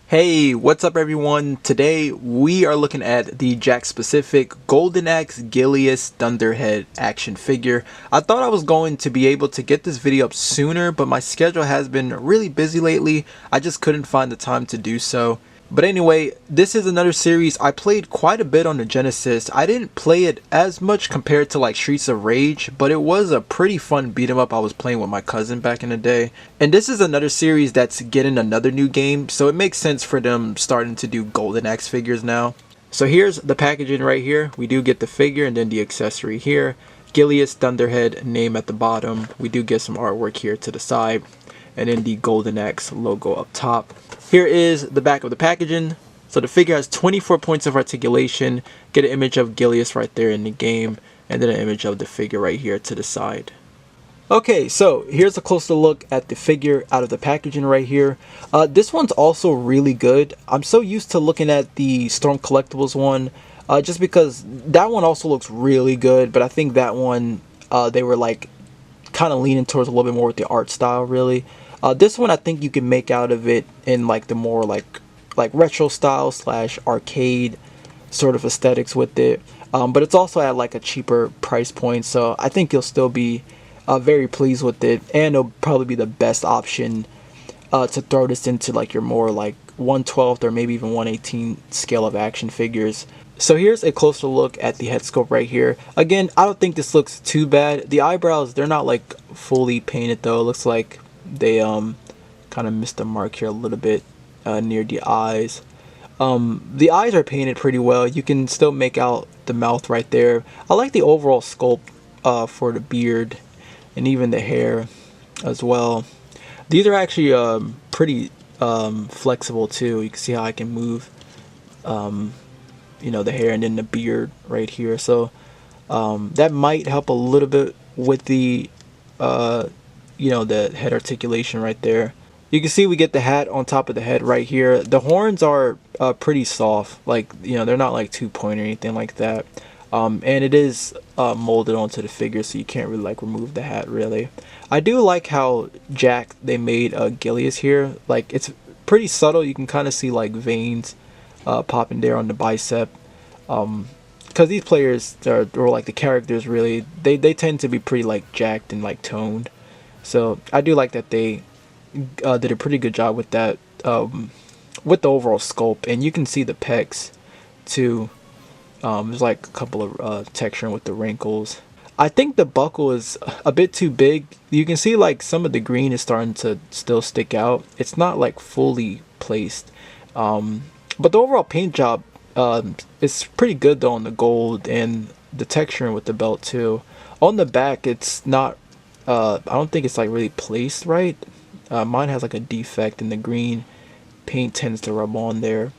Hey, what's up everyone? Today we are looking at the Jakks specific Golden Axe Gilius Thunderhead action figure. I thought I was going to be able to get this video up sooner, but my schedule has been really busy lately. I just couldn't find the time to do so. But anyway, this is another series. I played quite a bit on the Genesis. I didn't play it as much compared to like Streets of Rage, but it was a pretty fun beat 'em up I was playing with my cousin back in the day. And this is another series that's getting another new game, so it makes sense for them starting to do Golden Axe figures now. So here's the packaging right here. We do get the figure and then the accessory here. Gilius Thunderhead name at the bottom. We do get some artwork here to the side. And then the Golden Axe logo up top. Here is the back of the packaging. So the figure has 24 points of articulation. Get an image of Gilius right there in the game. And then an image of the figure right here to the side. Okay, so here's a closer look at the figure out of the packaging right here. This one's also really good. I'm so used to looking at the Storm Collectibles one. Just because that one also looks really good. But I think that one, they were like kind of leaning towards a little bit more with the art style really. This one I think you can make out of it in like the more like retro style slash arcade sort of aesthetics with it, but it's also at like a cheaper price point, so I think you'll still be very pleased with it, and it'll probably be the best option to throw this into like your more like 1/12 or maybe even 1/18 scale of action figures. So here's a closer look at the head sculpt right here. Again, I don't think this looks too bad. The eyebrows, they're not like fully painted though. It looks like they kind of missed the mark here a little bit near the eyes. The eyes are painted pretty well. You can still make out the mouth right there. I like the overall sculpt for the beard and even the hair as well. These are actually pretty flexible too. You can see how I can move you know, the hair and then the beard right here. So that might help a little bit with the you know, the head articulation right there. You can see we get the hat on top of the head right here. The horns are pretty soft, like, you know, they're not like 2-point or anything like that. And it is molded onto the figure, so you can't really like remove the hat really. I do like how they made Gilius here. Like, it's pretty subtle. You can kind of see like veins popping there on the bicep. Because these players or like the characters really, they tend to be pretty like jacked and like toned. So I do like that they did a pretty good job with that, with the overall sculpt, and you can see the pecs too. There's like a couple of texturing with the wrinkles. I think the buckle is a bit too big. You can see like some of the green is starting to still stick out. It's not like fully placed, but the overall paint job is pretty good though on the gold, and the texturing with the belt too. On the back, it's not. I don't think it's like really placed right. Mine has like a defect, and the green paint tends to rub on there.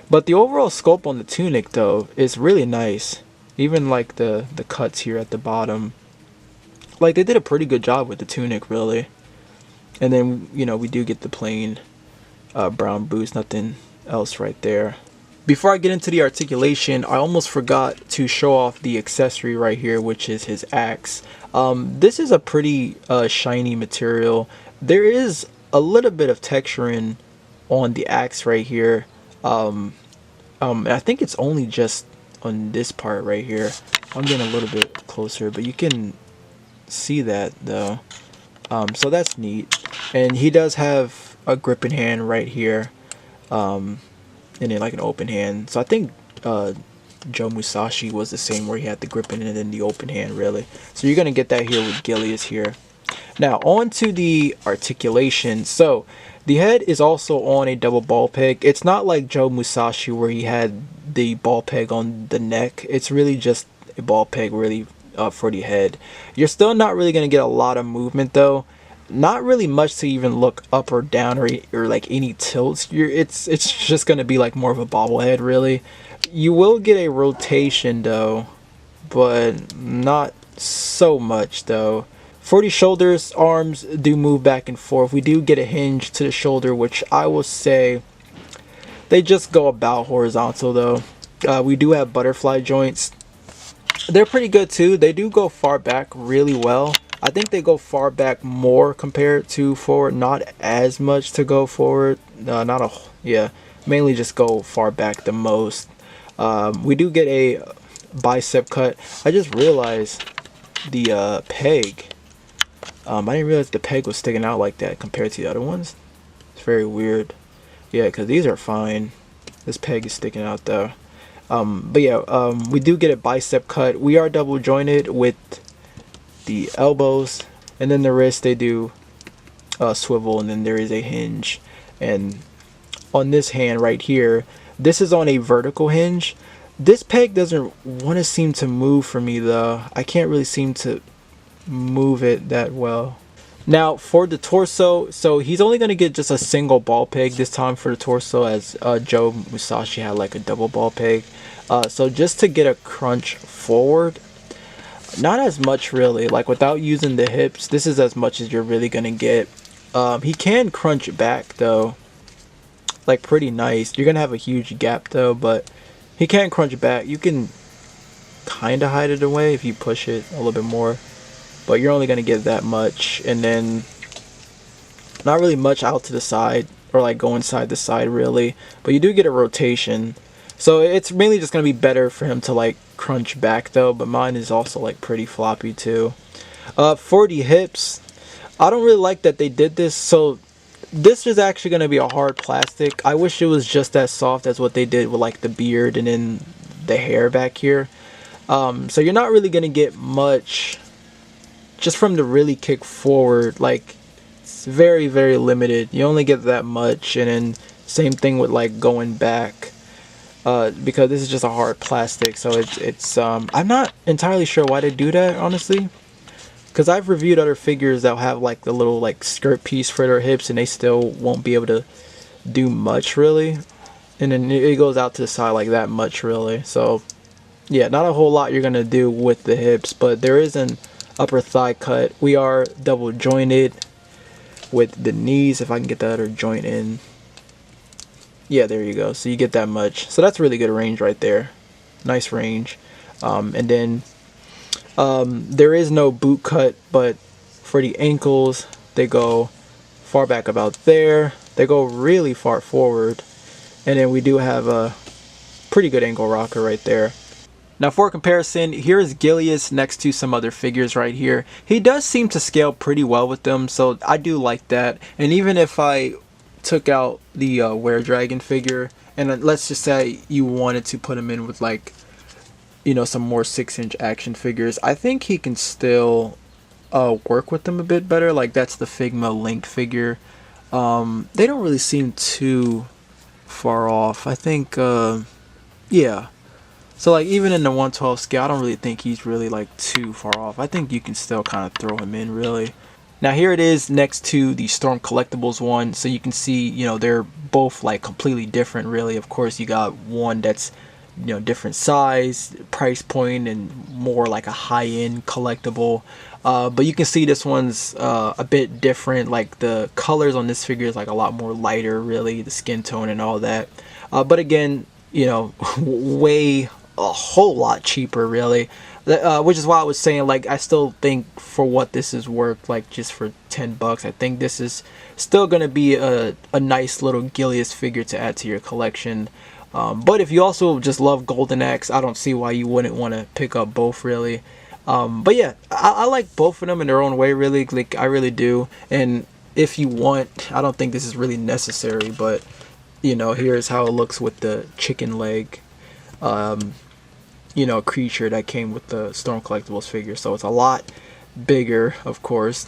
But the overall sculpt on the tunic though is really nice. Even like the cuts here at the bottom. Like, they did a pretty good job with the tunic really. And then, you know, we do get the plain brown boots, nothing else right there. Before I get into the articulation, I almost forgot to show off the accessory right here, which is his axe. This is a pretty shiny material. There is a little bit of texturing on the axe right here. I think it's only just on this part right here. I'm getting a little bit closer, but you can see that though. So that's neat. And he does have a gripping hand right here. And then like an open hand. So I think Joe Musashi was the same, where he had the gripping and then the open hand really. So you're gonna get that here with Gilius here. Now on to the articulation. So the head is also on a double ball peg. It's not like Joe Musashi where he had the ball peg on the neck. It's really just a ball peg really for the head. You're still not really gonna get a lot of movement though. Not really much to even look up or down or like any tilts. It's just gonna be like more of a bobblehead really. You will get a rotation though, but not so much though. For the shoulders, arms do move back and forth. We do get a hinge to the shoulder, which I will say they just go about horizontal though. We do have butterfly joints. They're pretty good too. They do go far back really well. I think they go far back more compared to forward, not as much to go forward. Not a yeah, mainly just go far back the most. We do get a bicep cut. I just realized the peg. I didn't realize the peg was sticking out like that compared to the other ones. It's very weird. Yeah, because these are fine. This peg is sticking out though. But yeah, we do get a bicep cut. We are double jointed with the elbows, and then the wrist they do swivel, and then there is a hinge. And on this hand right here, this is on a vertical hinge. This peg doesn't want to seem to move for me though. I can't really seem to move it that well. Now for the torso, so he's only going to get just a single ball peg this time for the torso, as Joe Musashi had like a double ball peg. So just to get a crunch forward, not as much really, like without using the hips, this is as much as you're really going to get. He can crunch back though, like pretty nice. You're going to have a huge gap though, but he can crunch back. You can kind of hide it away if you push it a little bit more, but you're only going to get that much. And then not really much out to the side or like go inside the side really, but you do get a rotation. So it's mainly just going to be better for him to like crunch back though, but mine is also like pretty floppy too. For the hips, I don't really like that they did this. So this is actually going to be a hard plastic. I wish it was just as soft as what they did with like the beard and then the hair back here. So you're not really going to get much just from the really kick forward. Like it's very, very limited. You only get that much. And then same thing with like going back. Because this is just a hard plastic, so it's I'm not entirely sure why they do that, honestly, because I've reviewed other figures that have like the little like skirt piece for their hips and they still won't be able to do much really, and then it goes out to the side like that much really. So yeah, not a whole lot you're gonna do with the hips, but there is an upper thigh cut. We are double jointed with the knees, if I can get the other joint in. Yeah, there you go. So you get that much. So that's really good range right there. Nice range. And then there is no boot cut, but for the ankles, they go far back about there. They go really far forward. And then we do have a pretty good ankle rocker right there. Now for comparison, here is Gilius next to some other figures right here. He does seem to scale pretty well with them, so I do like that. And even if I took out the Were Dragon figure, and let's just say you wanted to put him in with like, you know, some more 6-inch action figures, I think he can still work with them a bit better. Like that's the Figma Link figure. They don't really seem too far off. I think yeah, so like even in the 1/12 scale, I don't really think he's really like too far off. I think you can still kind of throw him in really. Now here it is next to the Storm Collectibles one, so you can see, you know, they're both like completely different really. Of course you got one that's, you know, different size, price point, and more like a high-end collectible, but you can see this one's a bit different. Like the colors on this figure is like a lot more lighter really, the skin tone and all that, but again, you know, way a whole lot cheaper really. Which is why I was saying, like, I still think for what this is worth, like just for $10, I think this is still going to be a nice little Gilius figure to add to your collection. But if you also just love Golden Axe, I don't see why you wouldn't want to pick up both really. But yeah, I like both of them in their own way really, like I really do. And if you want, I don't think this is really necessary, but you know, here's how it looks with the chicken leg. You know, creature that came with the Storm Collectibles figure, so it's a lot bigger, of course,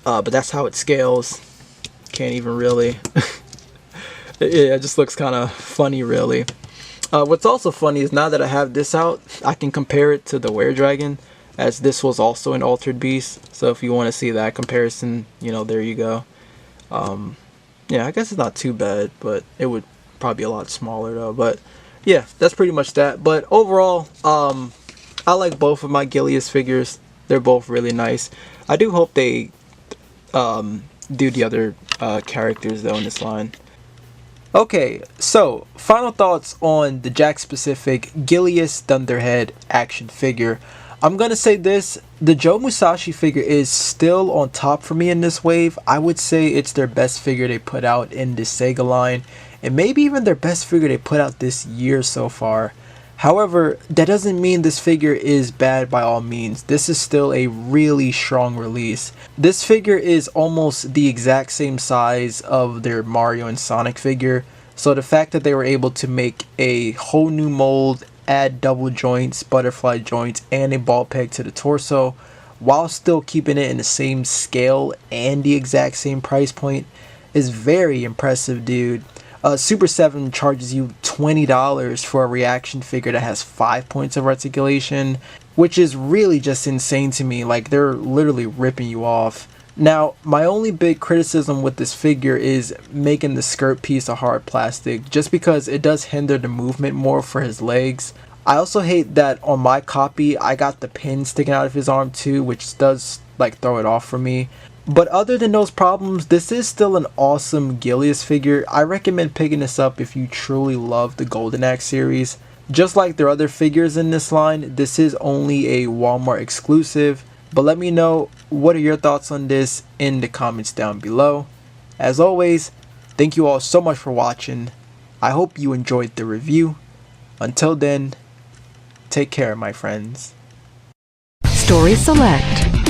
but that's how it scales. Can't even really yeah, it just looks kind of funny really. What's also funny is now that I have this out, I can compare it to the Were Dragon, as this was also an Altered Beast, so if you want to see that comparison, you know, there you go. Yeah, I guess it's not too bad, but it would probably be a lot smaller though. But yeah, that's pretty much that. But overall, I like both of my Gilius figures. They're both really nice. I do hope they do the other characters though in this line. Okay, so final thoughts on the Jakks specific Gilius Thunderhead action figure. I'm gonna say this, the Joe Musashi figure is still on top for me in this wave. I would say it's their best figure they put out in this Sega line, and maybe even their best figure they put out this year so far. However, that doesn't mean this figure is bad by all means. This is still a really strong release. This figure is almost the exact same size of their Mario and Sonic figure, so the fact that they were able to make a whole new mold, add double joints, butterfly joints, and a ball peg to the torso, while still keeping it in the same scale and the exact same price point, is very impressive, dude. Super 7 charges you $20 for a reaction figure that has 5 points of articulation, which is really just insane to me. Like, they're literally ripping you off. Now, my only big criticism with this figure is making the skirt piece a hard plastic, just because it does hinder the movement more for his legs. I also hate that on my copy, I got the pin sticking out of his arm too, which does like throw it off for me. But other than those problems, this is still an awesome Gilius figure. I recommend picking this up if you truly love the Golden Axe series. Just like their other figures in this line, this is only a Walmart exclusive. But let me know, what are your thoughts on this in the comments down below. As always, thank you all so much for watching. I hope you enjoyed the review. Until then, take care, my friends. Story Select.